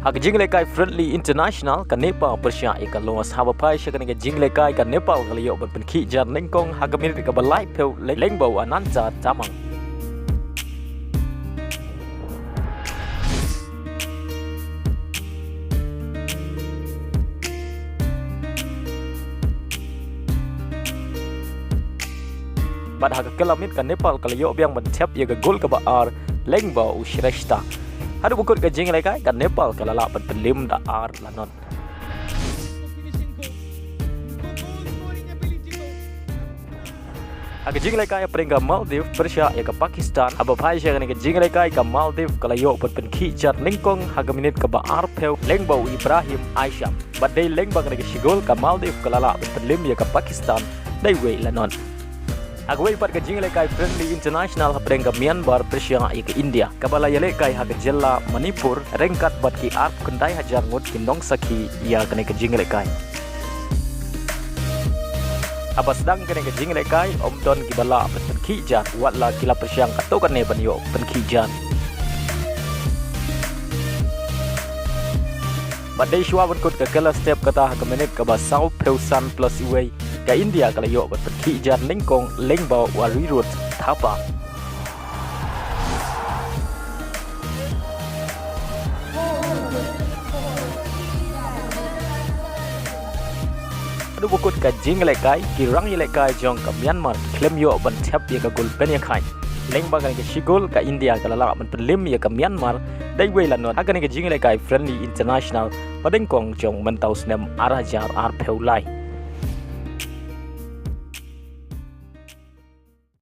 hak Jingleka friendly international ka Nepal Persia ka los haba pai sha ka Jingleka ka Nepal ka liyo ban ki jan lengkong hak minit ka balai peu lengbau ananta tamang bad hak kelamit ka Nepal ka liyo biang ban tap ya ka gol ka ba ar lengbau shreshta hadu bukut ka Jingleka ka Nepal ka lala ban pelim da ar lanon hak Jingleka ya peringkat Maldives Persia ya ka Pakistan aba bhai sha ka Jingleka ka Maldives ka layo ban ki jar lengkong hak minit ka ba ar peu lengbau Ibrahim Aisha bad dei lengbang ka shigol ka Maldives ka lala ban pelim ya ka Pakistan dai we lanon Agway pat ka Jingleka friendly international hapreng ka Myanmar Persia ke India kabala yale kai hak Jylla Manipur Ryngkat bat ki arp kendai Hajar ngut ki Nong Sakhi ya kene ka Jingleka apa sedang kene ka Jingleka om don ki bala pen ki jar watla kila Persia ka to kan ne ban yo pen ki jar badai shwa ban kut ka kala step kata hak minute ka ba sau peusan plus way ka India ka layo bat ki jar lengkong lengbau warirut thapa adu bukut ka Jingleka ki rang Jingleka jong ka Myanmar klem yo ban tap ya ka gul pen ya khai lengbang ka shigol ka India ka lala ban pelim ya ka Myanmar dai we lanon hak ka Jingleka friendly international padengkong jong mentau snem arajar ar peulai